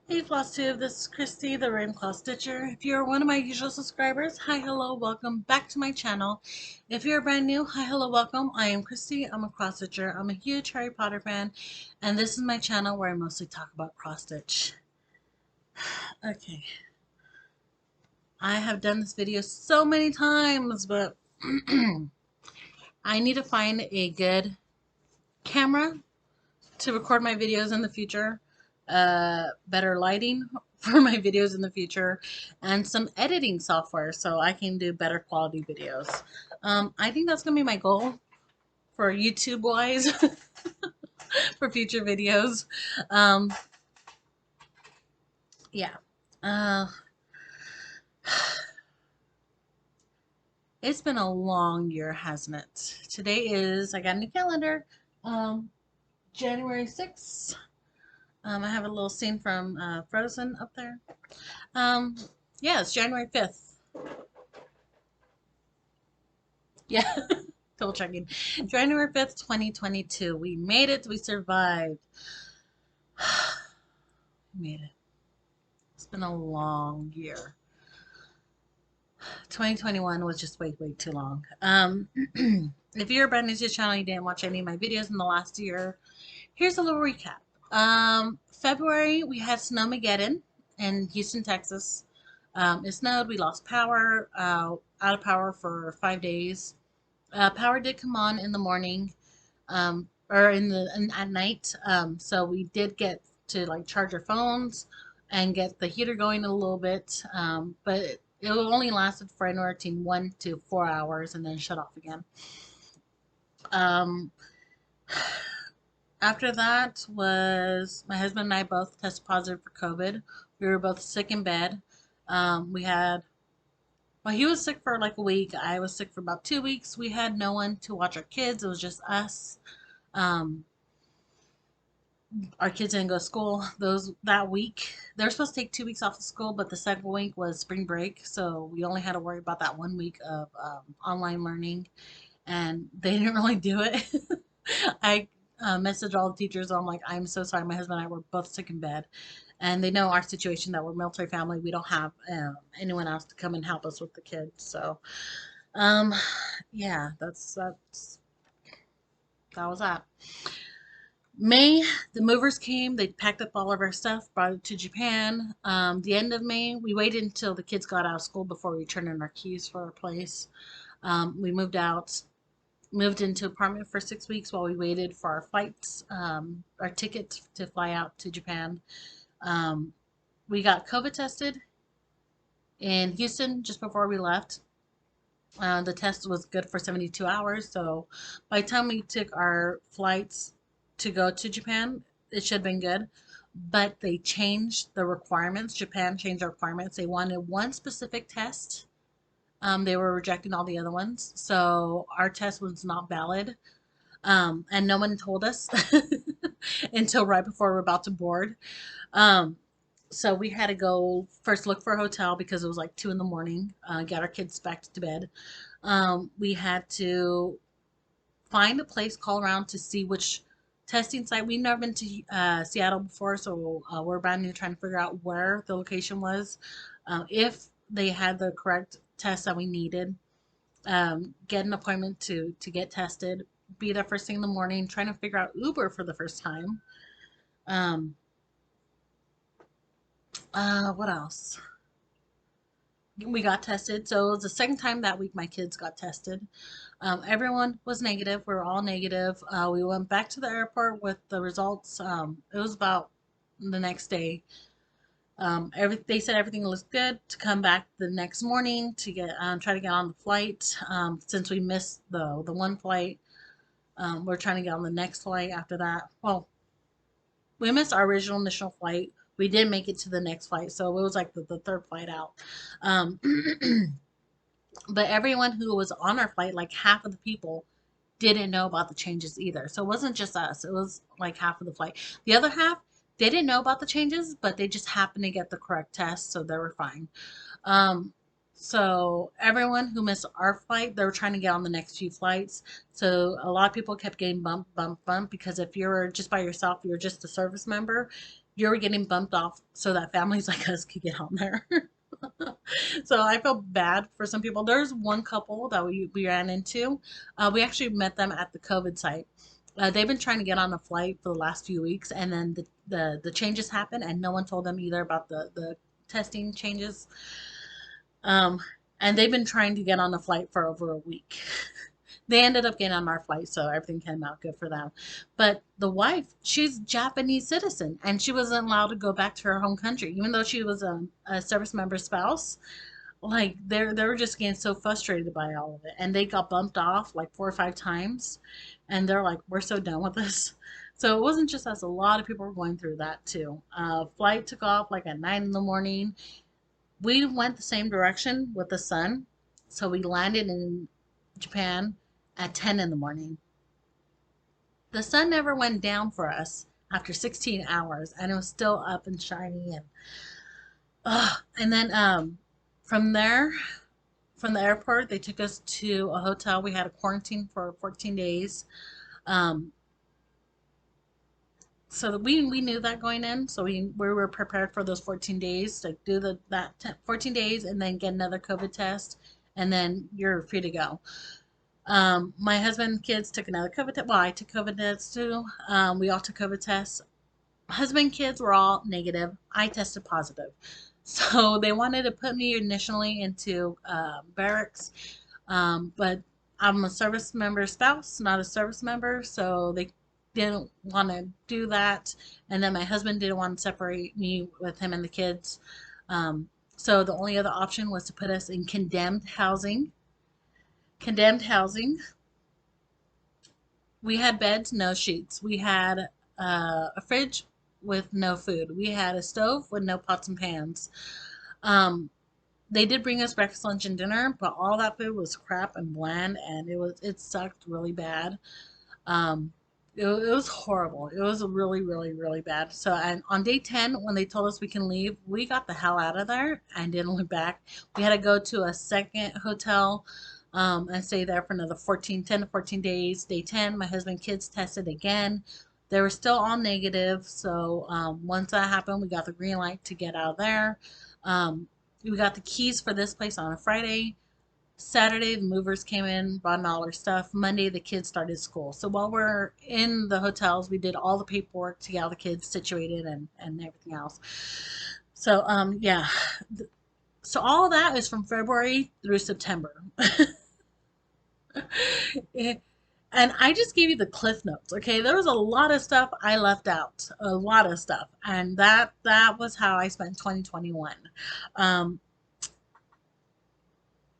Hey Flosstube, this is Christy, the Ravenclaw Stitcher. If you're one of my usual subscribers, hi, hello, welcome back to my channel. If you're brand new, hi, hello, welcome. I am Christy, I'm a cross stitcher. I'm a huge Harry Potter fan, and this is my channel where I mostly talk about cross stitch. Okay, I have done this video so many times, but I need to find a good camera to record my videos in the future, better lighting for my videos in the future, and some editing software so I can do better quality videos. I think that's going to be my goal for YouTube wise for future videos. Um, yeah. Uh, it's been a long year, hasn't it? Today is, I got a new calendar, um, January 6th. I have a little scene from Frozen up there. Um, yeah, it's January 5th. Yeah, double checking. January 5th, 2022. We made it. We survived. We made it. It's been a long year. 2021 was just way, way too long. If you're brand new to the channel, you didn't watch any of my videos in the last year, here's a little recap. February, we had Snowmageddon in Houston, Texas. It snowed. We lost power, out of power for 5 days. Power did come on in the morning, or at night. So we did get to like charge our phones and get the heater going a little bit. But it only lasted for anywhere between 1 to 4 hours and then shut off again. Um, After that was my husband and I both tested positive for COVID. We were both sick in bed. We had Well, he was sick for like a week. I was sick for about 2 weeks. We had no one to watch our kids. It was just us. Um, our kids didn't go to school that week. They were supposed to take 2 weeks off of school, but the second week was spring break, so we only had to worry about that 1 week of online learning, and they didn't really do it. I messaged all the teachers. I'm like, I'm so sorry. My husband and I were both sick in bed, and they know our situation that we're a military family. We don't have anyone else to come and help us with the kids. So, um, yeah, that was that. May, the movers came. They packed up all of our stuff, brought it to Japan. The end of May, we waited until the kids got out of school before we turned in our keys for our place. We moved out, moved into an apartment for 6 weeks while we waited for our flights, our tickets to fly out to Japan. Um, we got COVID tested in Houston just before we left. The test was good for 72 hours. So by the time we took our flights to go to Japan, it should have been good. But they changed the requirements. Japan changed the requirements. They wanted one specific test. They were rejecting all the other ones. So our test was not valid. And no one told us until right before we were about to board. Um, so we had to go first look for a hotel because it was like 2 in the morning, get our kids back to bed. We had to find a place, call around to see which testing site. We've never been to Seattle before, so we're brand new trying to figure out where the location was, if they had the correct test that we needed. Get an appointment to get tested. Be there first thing in the morning, trying to figure out Uber for the first time. Um, what else? We got tested. So it was the second time that week my kids got tested. Everyone was negative. We were all negative. We went back to the airport with the results. It was about the next day. They said everything looked good to come back the next morning to get try to get on the flight. Since we missed the one flight, we're trying to get on the next flight after that. Well, we missed our original initial flight. We did make it to the next flight, so it was like the third flight out. Um, but everyone who was on our flight, like half of the people, didn't know about the changes either. So it wasn't just us. It was like half of the flight. The other half, they didn't know about the changes, but they just happened to get the correct test, so they were fine. Um, so everyone who missed our flight, they were trying to get on the next few flights. So a lot of people kept getting bumped, bumped, bumped because if you're just by yourself, you're just a service member, you're getting bumped off so that families like us could get on there. So I feel bad for some people. There's one couple that we ran into. We actually met them at the COVID site. They've been trying to get on a flight for the last few weeks, and then the changes happened, and no one told them either about the testing changes. Um, and they've been trying to get on a flight for over a week. They ended up getting on our flight, so everything came out good for them. But the wife, she's Japanese citizen, and she wasn't allowed to go back to her home country, even though she was a service member spouse. Like they were just getting so frustrated by all of it, and they got bumped off like 4 or 5 times, and they're like, "We're so done with this." So it wasn't just us; a lot of people were going through that too. Flight took off like at 9 in the morning. We went the same direction with the sun, so we landed in Japan at 10 in the morning. The sun never went down for us after 16 hours, and it was still up and shiny. And then from there, from the airport, they took us to a hotel. We had a quarantine for 14 days. Um, so that we knew that going in, so we were prepared for those 14 days to do 14 days and then get another COVID test, and then you're free to go. My husband and kids took another COVID test. Well, I took COVID tests too. We all took COVID tests. Husband and kids were all negative. I tested positive. So they wanted to put me initially into barracks, but I'm a service member spouse, not a service member, so they didn't want to do that. And then my husband didn't want to separate me with him and the kids. So the only other option was to put us in condemned housing. Condemned housing. We had beds, no sheets. We had a fridge with no food. We had a stove with no pots and pans. Um, they did bring us breakfast, lunch, and dinner, but all that food was crap and bland, and it sucked really bad. Um, it was horrible. It was really, really, really bad. So, and on day 10, when they told us we can leave, we got the hell out of there and didn't look back. We had to go to a second hotel and stay there for another 10 to 14 days. Day 10, my husband and kids tested again. They were still all negative. So once that happened, we got the green light to get out of there. We got the keys for this place on a Friday. Saturday, the movers came in, brought in all our stuff. Monday, the kids started school. So while we're in the hotels, we did all the paperwork to get all the kids situated and everything else. So, yeah. So all of that is from February through September. And I just gave you the cliff notes, okay? There was a lot of stuff I left out, a lot of stuff, and that was how I spent 2021. Um,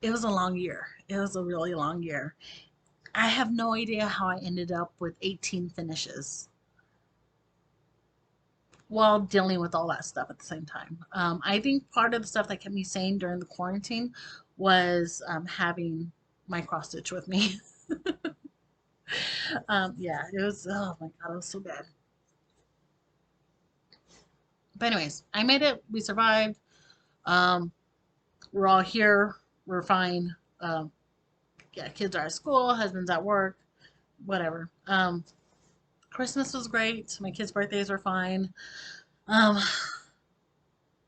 it was a long year. It was a really long year. I have no idea how I ended up with 18 finishes while dealing with all that stuff at the same time. I think part of the stuff that kept me sane during the quarantine was having my cross stitch with me. Yeah, it was, oh my God, it was so bad. But anyways, I made it. We survived. Um, we're all here. We're fine. Yeah, kids are at school, husband's at work, whatever. Christmas was great. My kids' birthdays were fine. Um,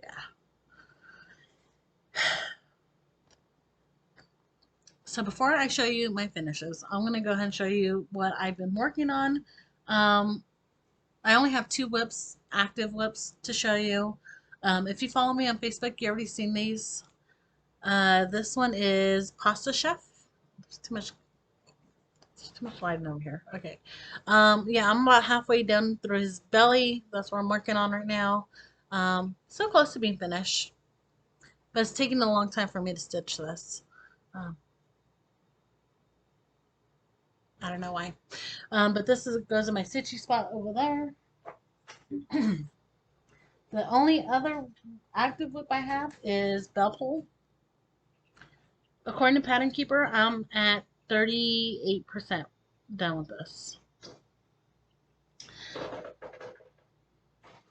yeah. So before I show you my finishes, I'm going to go ahead and show you what I've been working on. Um, I only have 2 active whips to show you. If you follow me on Facebook, you already seen these. This one is Pasta Chef. There's too much lighting over here. Okay. Yeah, I'm about halfway done through his belly. That's what I'm working on right now. So close to being finished. But it's taking a long time for me to stitch this. Um, I don't know why. But goes in my stitchy spot over there. The only other active whip I have is bell pull. According to Pattern Keeper, I'm at 38% done with this.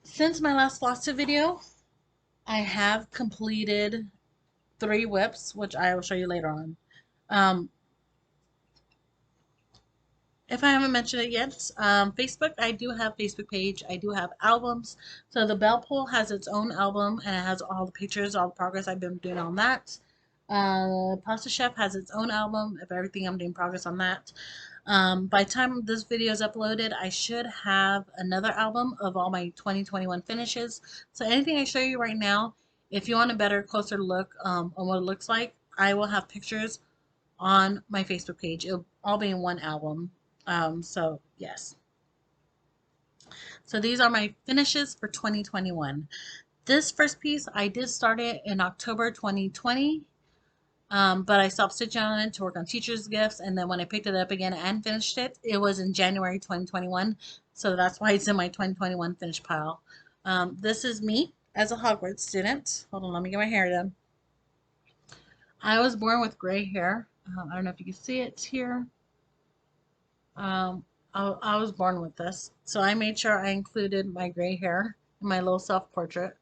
Since my last Flosstube video, I have completed 3 whips, which I will show you later on. Um, If I haven't mentioned it yet, Facebook, I do have Facebook page. I do have albums. So the Bell Pull has its own album and it has all the pictures, all the progress I've been doing on that. Pasta Chef has its own album of everything I'm doing progress on that. By the time this video is uploaded, I should have another album of all my 2021 finishes. So anything I show you right now, if you want a better, closer look on what it looks like, I will have pictures on my Facebook page. It'll all be in one album. So yes. So these are my finishes for 2021. This first piece, I did start it in October 2020, but I stopped stitching on it to work on teacher's gifts. And then when I picked it up again and finished it, it was in January 2021. So that's why it's in my 2021 finish pile. This is me as a Hogwarts student. Hold on, let me get my hair done. I was born with gray hair. I don't know if you can see it here. I was born with this, so I made sure I included my gray hair in my little self-portrait.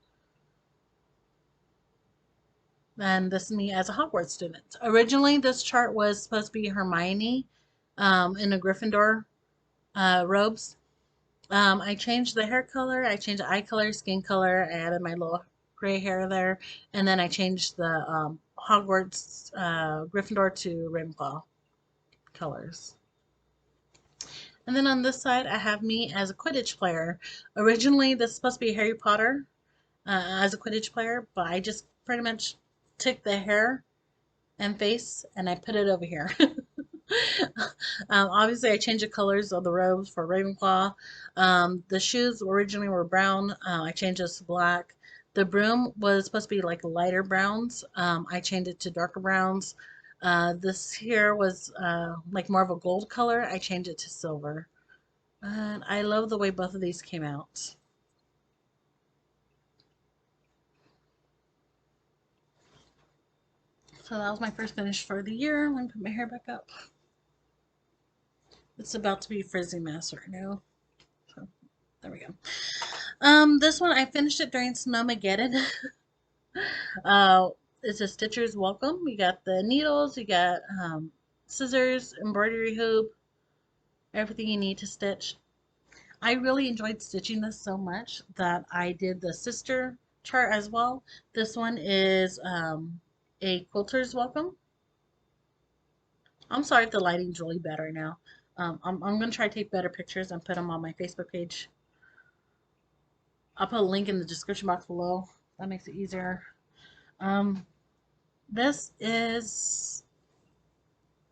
And this is me as a Hogwarts student. Originally, this chart was supposed to be Hermione in a Gryffindor robes. I changed the hair color, I changed the eye color, skin color, I added my little gray hair there, and then I changed the Hogwarts Gryffindor to Ravenclaw colors. And then on this side, I have me as a Quidditch player. Originally, this is supposed to be Harry Potter as a Quidditch player, but I just pretty much took the hair and face and I put it over here. Obviously, I changed the colors of the robes for Ravenclaw. The shoes originally were brown. I changed this to black. The broom was supposed to be like lighter browns. I changed it to darker browns. This here was like more of a gold color. I changed it to silver. And I love the way both of these came out. So that was my first finish for the year. Let me put my hair back up. It's about to be a frizzy mess right now. So there we go. This one I finished it during Snowmageddon. It's a Stitcher's Welcome. You got the needles, you got scissors, embroidery hoop, everything you need to stitch. I really enjoyed stitching this so much that I did the sister chart as well. This one is a quilter's welcome. I'm sorry if the lighting's really bad right now. I'm going to try to take better pictures and put them on my Facebook page. I'll put a link in the description box below. That makes it easier. This is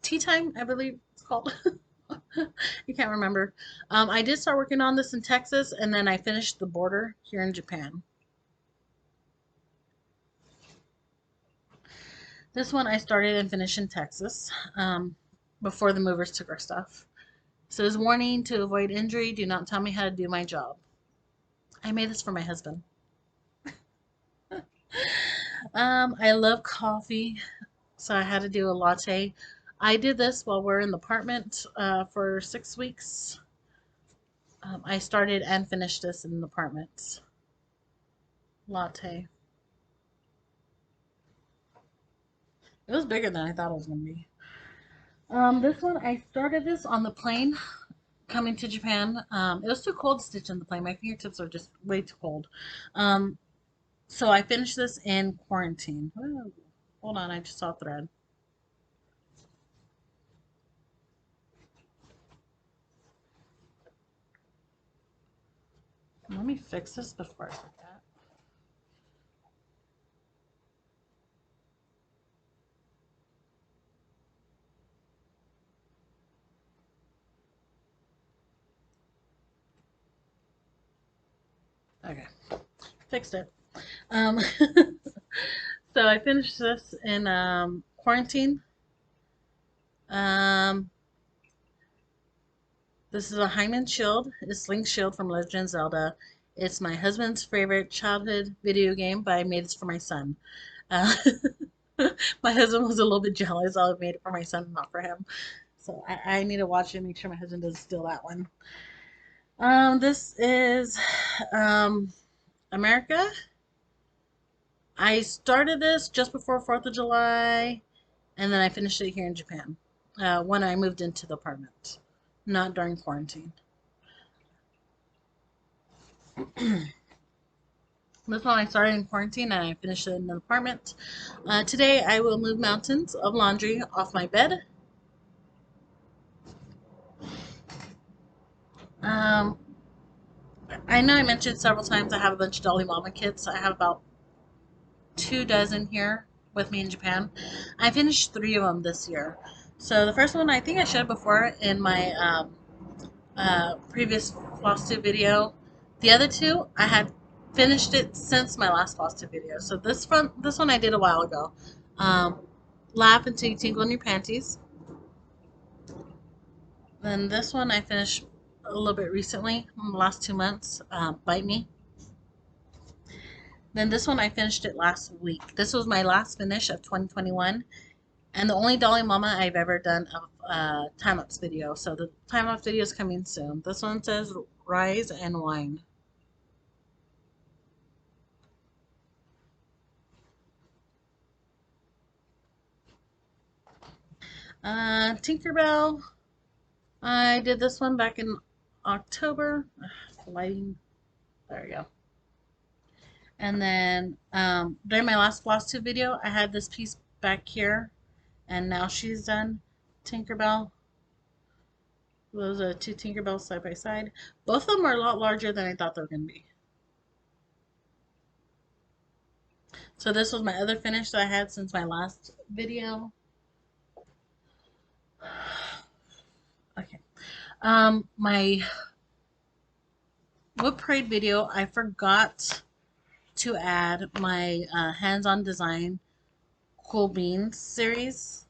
Tea Time, I believe it's called. I can't remember. I did start working on this in Texas, and then I finished the border here in Japan. This one I started and finished in Texas before the movers took our stuff. It says, warning, to avoid injury, do not tell me how to do my job. I made this for my husband. I love coffee, so I had to do a latte. I did this while we're in the apartment for 6 weeks. I started and finished this in the apartment. Latte. It was bigger than I thought it was going to be. This one, I started this on the plane coming to Japan. It was too cold to stitch on the plane. My fingertips are just way too cold. So I finished this in quarantine. Ooh, hold on, I just saw a thread. Let me fix this before I forget. Okay, fixed it. So I finished this in quarantine. This is a Hyman shield, a Sling shield from Legend of Zelda. It's my husband's favorite childhood video game, but I made this for my son. Uh, my husband was a little bit jealous. I made it for my son, not for him. So I need to watch it and make sure my husband doesn't steal that one. This is America. I started this just before 4th of July, and then I finished it here in Japan when I moved into the apartment. not during quarantine. This one I started in quarantine and I finished it in an apartment. Today I will move mountains of laundry off my bed. Um, I know I mentioned several times I have a bunch of Dolly Mama kits. I have about 2 dozen here with me in Japan. I finished 3 of them this year. So the first one I think I showed before in my previous Flosstube video. The other two I had finished it since my last Flosstube video. So this one I did a while ago. Um, Laugh until you tingle in your panties. Then this one I finished a little bit recently, in the last 2 months. Bite Me. Then this one I finished it last week. This was my last finish of 2021, and the only Dolly Mama I've ever done a time-lapse video. So the time-lapse video is coming soon. This one says Rise and Wine. Tinkerbell. I did this one back in October. Lighting. There we go. And then during my last Flosstube video, I had this piece back here, and now she's done. Tinkerbell. Those are 2 Tinkerbells side by side. Both of them are a lot larger than I thought they were going to be. So this was my other finish that I had since my last video. Okay. My Whip Parade video, I forgot to add my hands-on design Cool Beans series.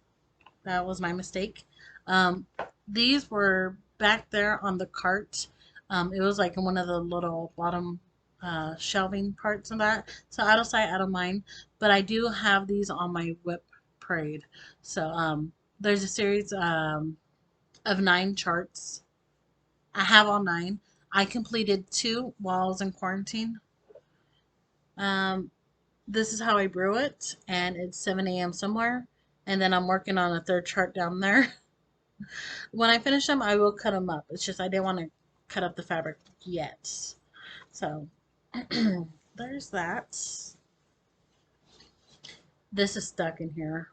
That was my mistake. These were back there on the cart. It was like in one of the little bottom shelving parts of that. So out of sight, out of mind. But I do have these on my Whip Parade. So there's a series of 9 charts. I have all 9. I completed 2 while I was in quarantine. This is how I brew it, and it's 7 a.m. somewhere. And then I'm working on a 3rd chart down there. When I finish them, I will cut them up. It's just I didn't want to cut up the fabric yet. So there's that. This is stuck in here.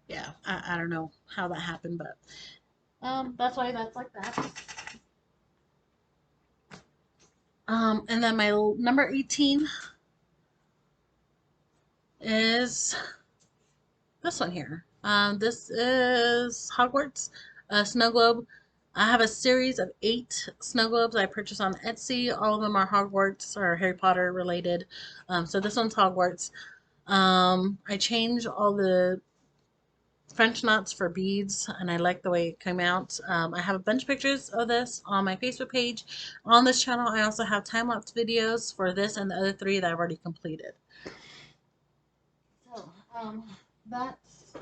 Yeah, I don't know how that happened, but that's why that's like that. And then my number 18 is this one here. This is Hogwarts Snow Globe. I have a series of 8 snow globes I purchased on Etsy. All of them are Hogwarts or Harry Potter related. So this one's Hogwarts. I changed all the French knots for beads, and I like the way it came out. I have a bunch of pictures of this on my Facebook page. On this channel, I also have time-lapse videos for this and the other 3 that I've already completed. So, that's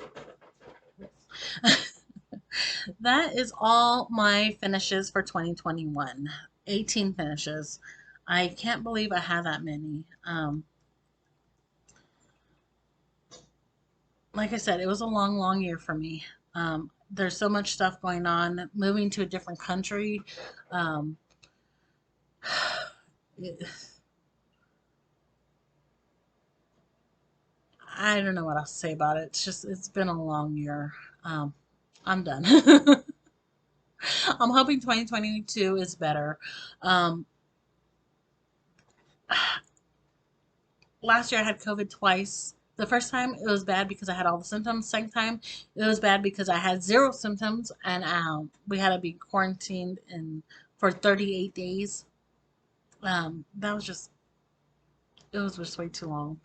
that is all my finishes for 2021. 18 finishes. I can't believe I had that many. Like I said, it was a long, long year for me. There's so much stuff going on. Moving to a different country. I don't know what else to say about it. It's been a long year. I'm done. I'm hoping 2022 is better. Last year I had COVID twice. The first time it was bad because I had all the symptoms. Second time it was bad because I had 0 symptoms, and we had to be quarantined for 38 days. That was just it was just way too long.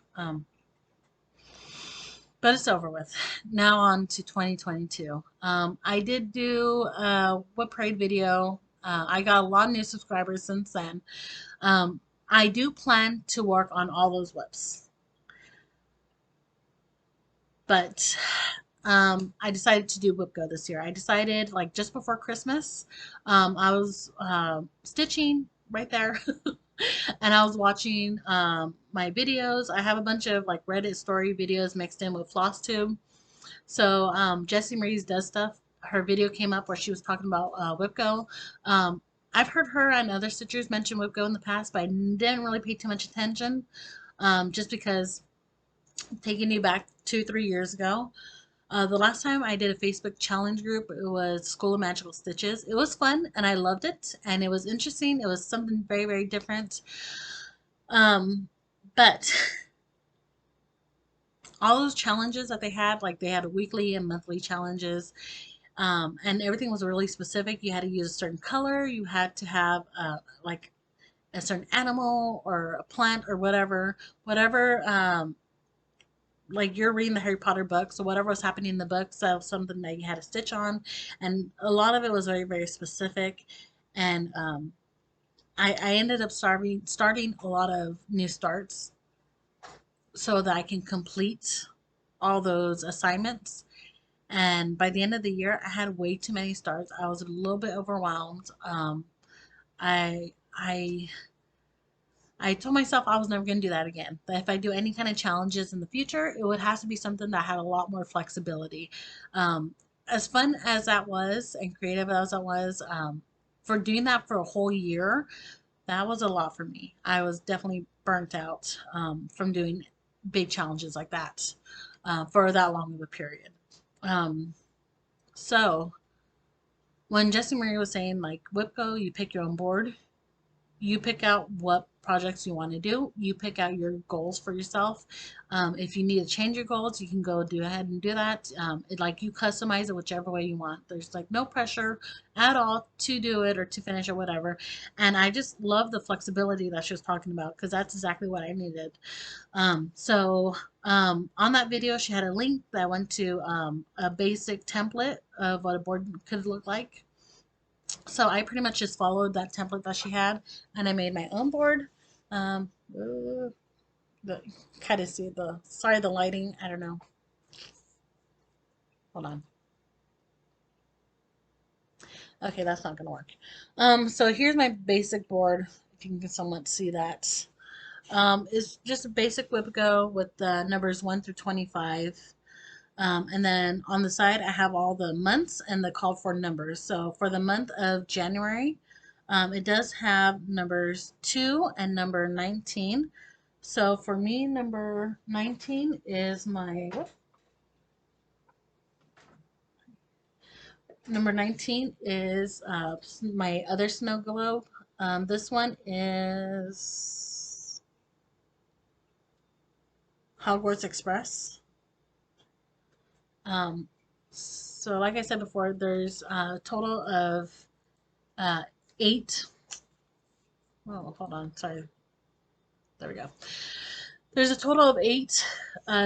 But it's over with. Now on to 2022. I did do a Whip Parade video. I got a lot of new subscribers since then. I do plan to work on all those whips. But I decided to do WIPGO this year. I decided like just before Christmas. I was stitching right there. And I was watching my videos. I have a bunch of like Reddit story videos mixed in with Flosstube. So Jessie Marie's does stuff. her video came up where she was talking about WIPGO. Um, I've heard her and other stitchers mention WIPGO in the past, but I didn't really pay too much attention, just because taking you back 2-3 years ago. The last time I did a Facebook challenge group, it was School of Magical Stitches. It was fun and I loved it and it was interesting. It was something very, very different. But all those challenges that they had, like they had weekly and monthly challenges, and everything was really specific. You had to use a certain color. You had to have like a certain animal or a plant or whatever. Like you're reading the Harry Potter book, so whatever was happening in the books, that was something that you had to stitch on, and a lot of it was very, very specific. And I ended up starting a lot of new starts so that I can complete all those assignments. And by the end of the year, I had way too many starts. I was a little bit overwhelmed. I I I told myself I was never going to do that again. That if I do any kind of challenges in the future, it would have to be something that had a lot more flexibility. As fun as that was and creative as that was, for doing that for a whole year, that was a lot for me. I was definitely burnt out from doing big challenges like that for that long of a period. Um, so when Jessie Marie was saying like WIPGO, you pick your own board, you pick out what projects you want to do. You pick out your goals for yourself. If you need to change your goals, you can go do ahead and do that. Like you customize it whichever way you want. There's like no pressure at all to do it or to finish or whatever. And I just love the flexibility that she was talking about because that's exactly what I needed. On that video, she had a link that went to a basic template of what a board could look like. So I pretty much just followed that template that she had, and I made my own board. The kind of see the sorry the lighting. I don't know. Hold on. Okay, that's not gonna work. So here's my basic board. If you can somewhat see that. It's just a basic WIPGO with the numbers 1 through 25. And then on the side, I have all the months and the called for numbers. So for the month of January, it does have numbers 2 and number 19. So for me, number 19 is my my other snow globe. This one is Hogwarts Express. So like I said before, there's a total of 8. Oh, hold on. Sorry. There we go. There's a total of 8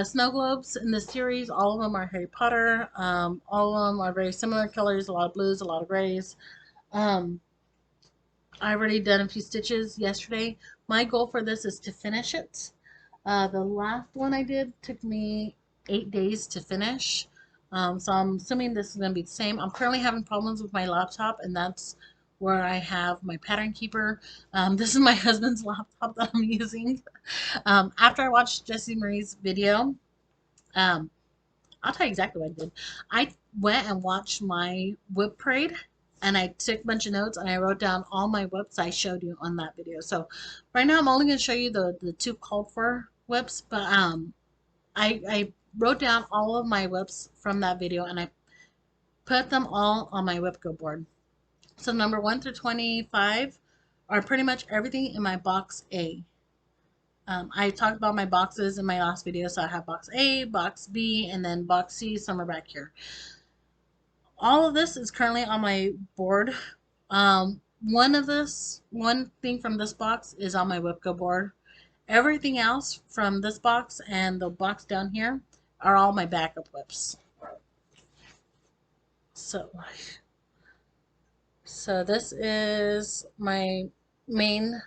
snow globes in this series. All of them are Harry Potter. All of them are very similar colors. A lot of blues, a lot of grays. I already done a few stitches yesterday. My goal for this is to finish it. The last one I did took me 8 days to finish. So I'm assuming this is going to be the same. I'm currently having problems with my laptop, and that's where I have my pattern keeper. This is my husband's laptop that I'm using. After I watched Jessie Marie's video, um, I'll tell you exactly what I did. I went and watched my whip parade, and I took a bunch of notes, and I wrote down all my whips I showed you on that video. So right now I'm only going to show you the 2 called for whips, but I wrote down all of my whips from that video, and I put them all on my WIPGO board. So number 1 through 25 are pretty much everything in my box A. I talked about my boxes in my last video, so I have box A, box B, and then box C somewhere back here. All of this is currently on my board. One thing from this box is on my WIPGO board. Everything else from this box and the box down here are all my backup whips. So this is my main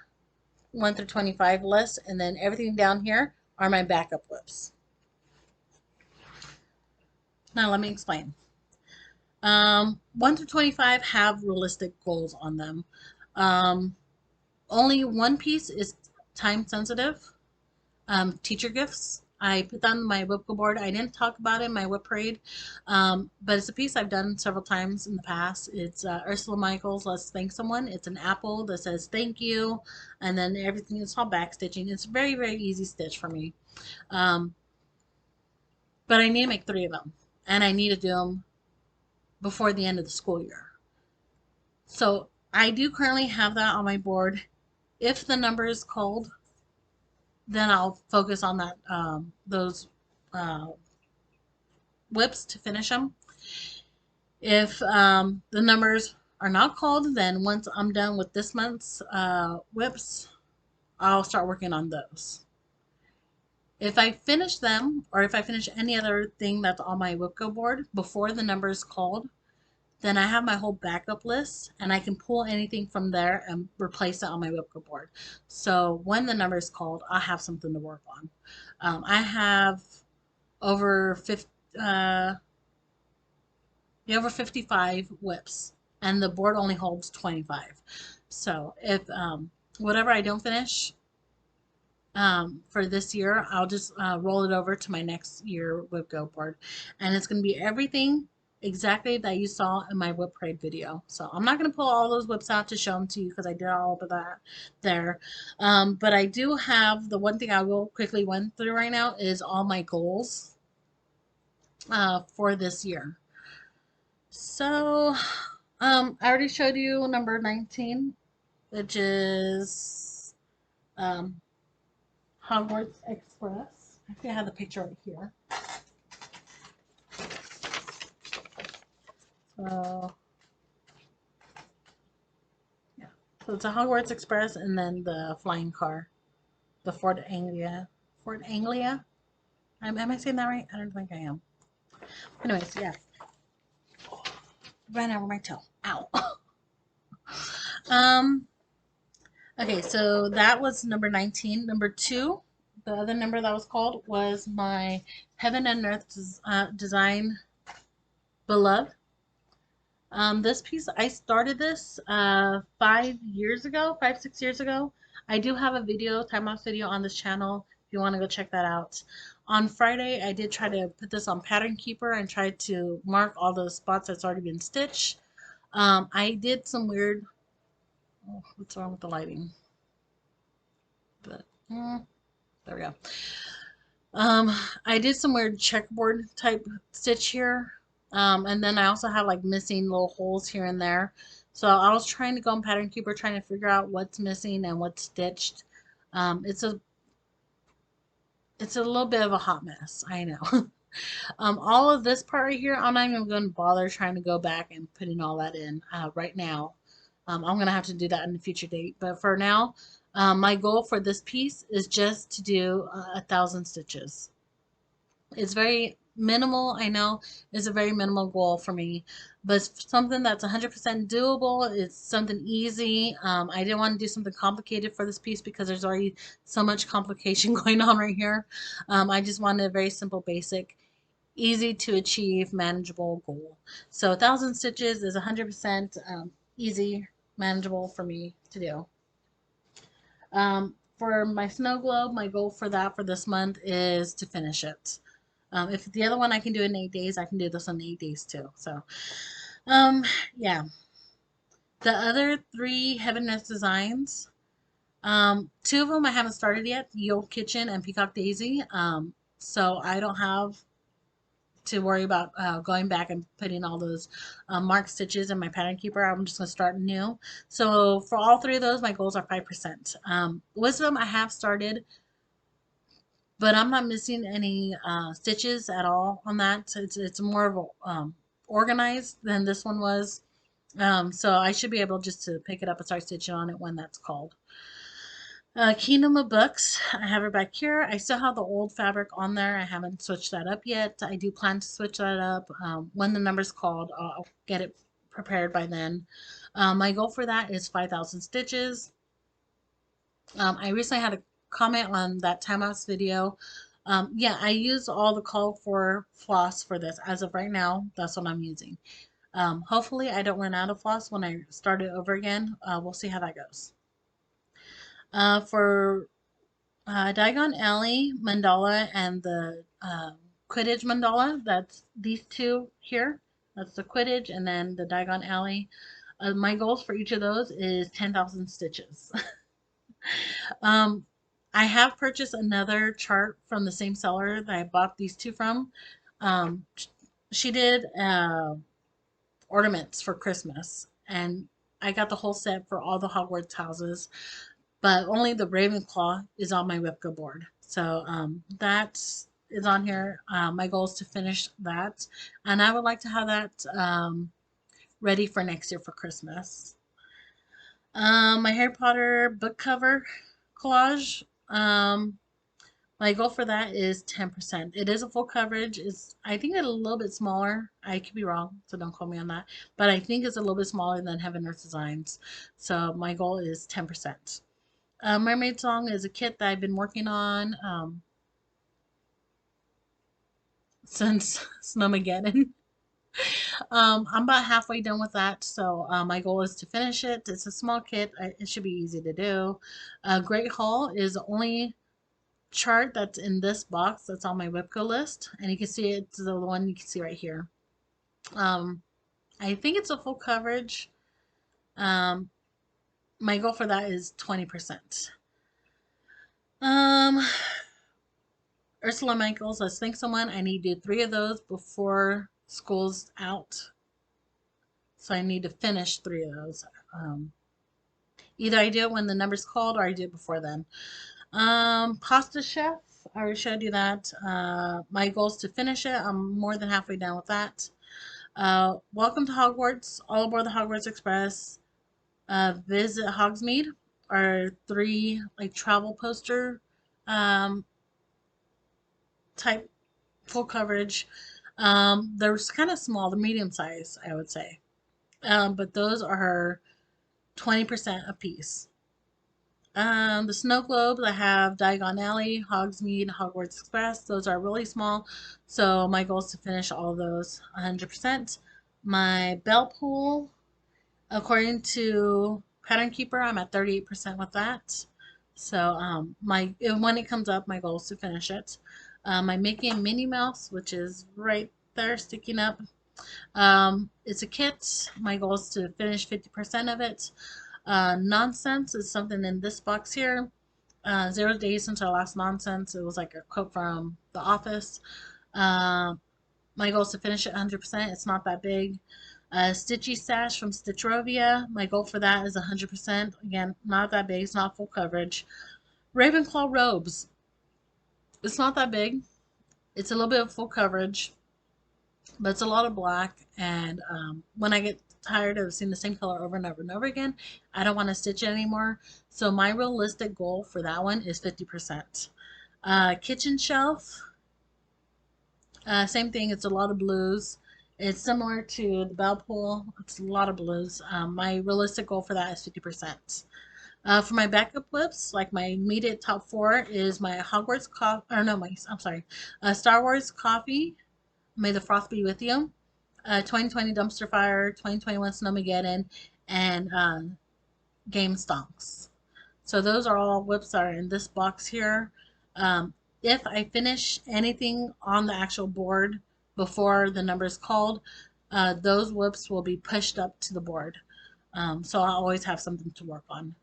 1 through 25 list, and then everything down here are my backup whips. Now let me explain. 1 through 25 have realistic goals on them. Only one piece is time sensitive. Teacher gifts. I put that on my WIPGO board. I didn't talk about it in my WIP parade, but it's a piece I've done several times in the past. It's Ursula Michaels' Let's Thank Someone. It's an apple that says thank you, and then everything is all back stitching. It's very, very easy stitch for me. Um, but I need to make 3 of them, and I need to do them before the end of the school year. So I do currently have that on my board. If the number is called, then I'll focus on that those uh, whips to finish them. If the numbers are not called, then once I'm done with this month's whips, I'll start working on those. If I finish them, or if I finish any other thing that's on my WIPGO board before the number is called, then I have my whole backup list and I can pull anything from there and replace it on my WIPGO board. So when the number is called, I'll have something to work on. I have over 50, over 55 whips, and the board only holds 25. So if whatever I don't finish for this year, I'll just roll it over to my next year WIPGO board, and it's going to be everything exactly that you saw in my whip parade video. So I'm not going to pull all those whips out to show them to you because I did all of that there. But I do have the one thing I will quickly run through right now is all my goals for this year. So I already showed you number 19, which is Hogwarts Express. I think I have the picture right here. So yeah, so it's a Hogwarts Express, and then the flying car, the Fort Anglia. Fort Anglia? Am I saying that right? I don't think I am. Anyways, yeah. Ran over my toe. Ow. Okay, so that was number 19. Number 2, the other number that was called was my Heaven and Earth design beloved. This piece, I started this 5 years ago, 6 years ago. I do have a video, time-lapse video on this channel if you want to go check that out. On Friday, I did try to put this on Pattern Keeper and tried to mark all the spots that's already been stitched. I did some weird, oh, what's wrong with the lighting? But, there we go. I did some weird checkerboard type stitch here. And then I also have like missing little holes here and there. So I was trying to go on Pattern Keeper, trying to figure out what's missing and what's stitched. It's a little bit of a hot mess, I know. All of this part right here, I'm not even going to bother trying to go back and putting all that in right now. I'm going to have to do that in a future date. But for now, my goal for this piece is just to do 1,000 stitches. It's very minimal, I know. It's a very minimal goal for me, but something that's 100% doable. It's something easy. I didn't want to do something complicated for this piece because there's already so much complication going on right here. I just wanted a very simple, basic, easy to achieve, manageable goal. So 1,000 stitches is 100% easy, manageable for me to do. For my snow globe, my goal for that for this month is to finish it. If the other one I can do in 8 days, I can do this in 8 days too. So, yeah. The other 3 Heaven Nest designs, 2 of them I haven't started yet, the Old Kitchen and Peacock Daisy. So I don't have to worry about going back and putting all those marked stitches in my Pattern Keeper. I'm just going to start new. So for all 3 of those, my goals are 5%. Wisdom I have started, but I'm not missing any stitches at all on that. So it's more of a, organized than this one was. So I should be able just to pick it up and start stitching on it when that's called. Kingdom of Books, I have it back here. I still have the old fabric on there. I haven't switched that up yet. I do plan to switch that up. When the number's called, I'll get it prepared by then. My goal for that is 5,000 stitches. I recently had a comment on that time-lapse video. Yeah, I used all the call for floss for this. As of right now, that's what I'm using. Hopefully I don't run out of floss when I start it over again. We'll see how that goes. For Diagon Alley Mandala and the Quidditch Mandala. That's these two here. That's the Quidditch and then the Diagon Alley. My goals for each of those is 10,000 stitches. um, I have purchased another chart from the same seller that I bought these two from. Um, she did ornaments for Christmas, and I got the whole set for all the Hogwarts houses, but only the Ravenclaw is on my WIPGO board. So that is on here. My goal is to finish that, and I would like to have that ready for next year for Christmas. My Harry Potter book cover collage. My goal for that is 10%. It is a full coverage. It's I think it's a little bit smaller. I could be wrong, so don't quote me on that. But I think it's a little bit smaller than Heaven Earth Designs. So my goal is 10%. Mermaid Song is a kit that I've been working on since Snowmageddon. I'm about halfway done with that, so my goal is to finish it. It's a small kit. It should be easy to do. Great Hall is the only chart that's in this box that's on my WIPCO list, and you can see it's the one you can see right here. I think it's a full coverage. Um, my goal for that is 20%. Um, Ursula Michaels, let's thank someone. I need to do 3 of those before school's out. So I need to finish 3 of those. Either I do it when the number's called or I do it before then. Pasta Chef, I already showed you that. My goal is to finish it. I'm more than halfway done with that. Welcome to Hogwarts, all aboard the Hogwarts Express. Visit Hogsmeade are 3 like travel poster um, type full coverage. They're kind of small, they're medium size, I would say. But those are 20% a piece. The snow globes, I have Diagon Alley, Hogsmeade, Hogwarts Express. Those are really small, so my goal is to finish all of those 100%. My bell pool, according to Pattern Keeper, I'm at 38% with that. So when it comes up, my goal is to finish it. I'm making Minnie Mouse, which is right there sticking up. It's a kit. My goal is to finish 50% of it. Nonsense is something in this box here. 0 days since our last nonsense. It was like a quote from The Office. My goal is to finish it 100%. It's not that big. Stitchy Sash from Stitchrovia. My goal for that is 100%. Again, not that big. It's not full coverage. Ravenclaw Robes. It's not that big. It's a little bit of full coverage, but it's a lot of black. And when I get tired of seeing the same color over and over and over again, I don't want to stitch it anymore. So my realistic goal for that one is 50%. Kitchen Shelf. Same thing. It's a lot of blues. It's similar to the bell pool. It's a lot of blues. My realistic goal for that is 50%. For my backup whips, like my immediate top 4 is my Hogwarts coffee, or no, I'm sorry, Star Wars coffee. May the froth be with you. 2020 Dumpster Fire, 2021 Snowmageddon, and Game Stonks. So those are all whips that are in this box here. If I finish anything on the actual board before the number is called, those whips will be pushed up to the board. So I'll always have something to work on.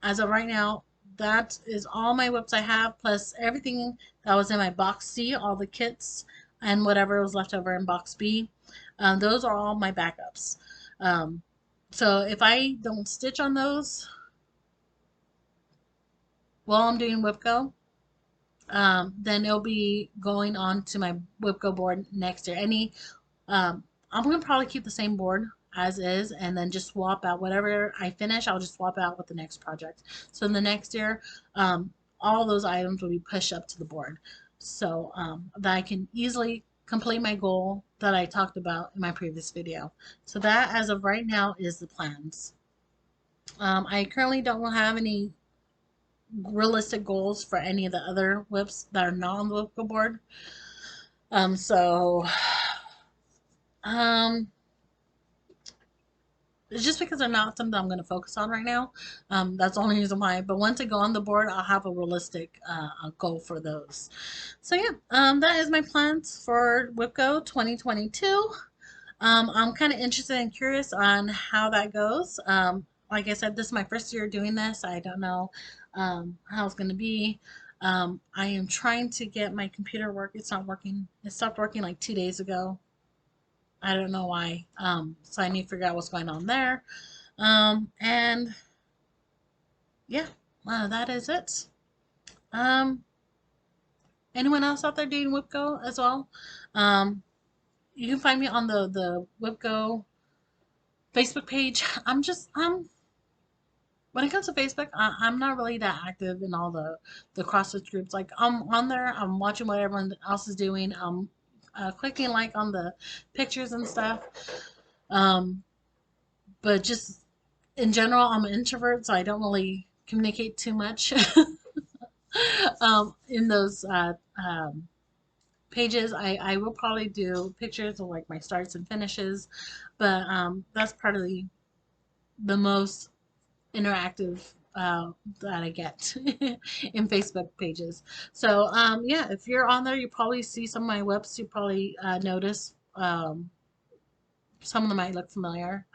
As of right now, that is all my whips I have, plus everything that was in my box C, all the kits, and whatever was left over in box B. Those are all my backups. So if I don't stitch on those while I'm doing WIPGO, then it'll be going on to my WIPGO board next year. I'm going to probably keep the same board as is and then just swap out whatever I finish. I'll just swap out with the next project. So in the next year, all those items will be pushed up to the board so that I can easily complete my goal that I talked about in my previous video. So that, as of right now, is the plans. I currently don't have any realistic goals for any of the other whips that are not on the WIPGO board. So um It's just because they're not something I'm going to focus on right now. That's the only reason why. But once I go on the board, I'll have a realistic goal for those. So yeah, that is my plans for WIPGO 2022. I'm kind of interested and curious on how that goes. Like I said, this is my first year doing this. I don't know how it's going to be. I am trying to get my computer work. It's not working. It stopped working like 2 days ago. I don't know why. So I need to figure out what's going on there. And yeah, that is it. Um, anyone else out there doing WIPGO as well? Um, you can find me on the WIPGO Facebook page. When it comes to Facebook, I'm not really that active in all the CrossFit groups. Like I'm on there, I'm watching what everyone else is doing. I'm clicking like on the pictures and stuff. Um, but just in general, I'm an introvert, so I don't really communicate too much in those pages. I will probably do pictures of like my starts and finishes, but that's part of the most interactive that I get in Facebook pages. So yeah, if you're on there, you probably see some of my webs. You probably notice some of them might look familiar.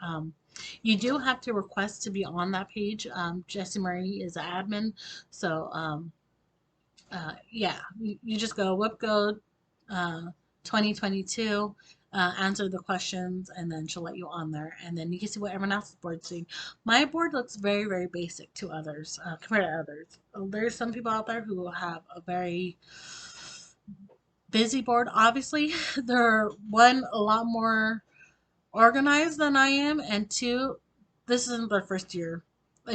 You do have to request to be on that page. Jessie Marie is the admin, so yeah, you just go WIPGO 2022, answer the questions, and then she'll let you on there, and then you can see what everyone else's board's doing. My board looks very, very basic to others, compared to others. There's some people out there who have a very busy board. Obviously, they're one, a lot more organized than I am, and two, this isn't their first year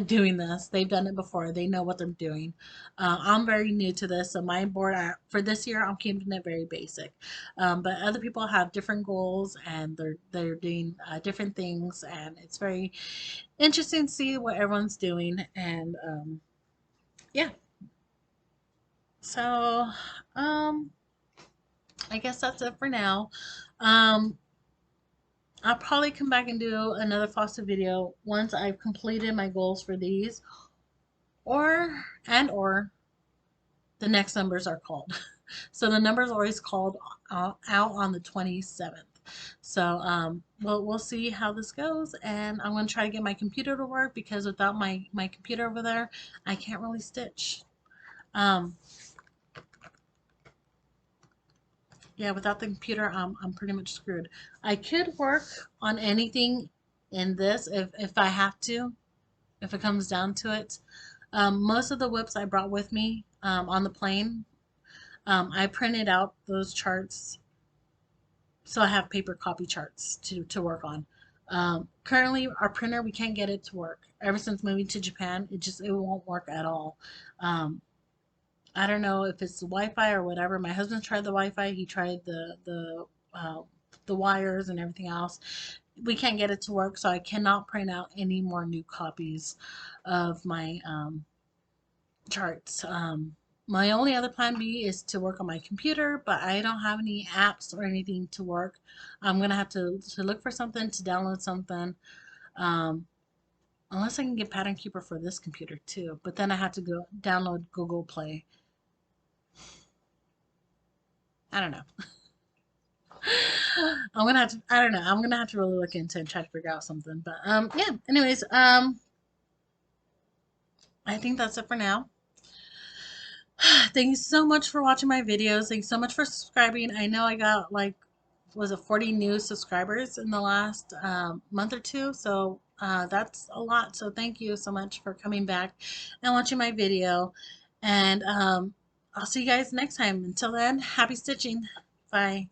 doing this. They've done it before. They know what they're doing. I'm very new to this, so my board for this year, I'm keeping it very basic. But other people have different goals, and they're doing different things, and it's very interesting to see what everyone's doing. And yeah, so I guess that's it for now. Um, I'll probably come back and do another Flosstube video once I've completed my goals for these, or the next numbers are called. So the numbers are always called out on the 27th. So we'll see how this goes, and I'm gonna try to get my computer to work because without my computer over there, I can't really stitch. Um, yeah, without the computer, I'm pretty much screwed. I could work on anything in this if I have to, if it comes down to it. Most of the whips I brought with me on the plane, I printed out those charts, so I have paper copy charts to work on. Currently, our printer, we can't get it to work. Ever since moving to Japan, it won't work at all. I don't know if it's the Wi-Fi or whatever. My husband tried the Wi-Fi. He tried the wires and everything else. We can't get it to work, so I cannot print out any more new copies of my charts. My only other plan B is to work on my computer, but I don't have any apps or anything to work. I'm gonna have to look for something to download something. Um, unless I can get Pattern Keeper for this computer too, but then I have to go download Google Play. I don't know. I'm gonna have to. I don't know. I'm gonna have to really look into it and try to figure out something. But yeah. Anyways, I think that's it for now. Thank you so much for watching my videos. Thanks so much for subscribing. I know I got like, was it 40 new subscribers in the last month or two? So that's a lot. So thank you so much for coming back and watching my video. And I'll see you guys next time. Until then, happy stitching. Bye.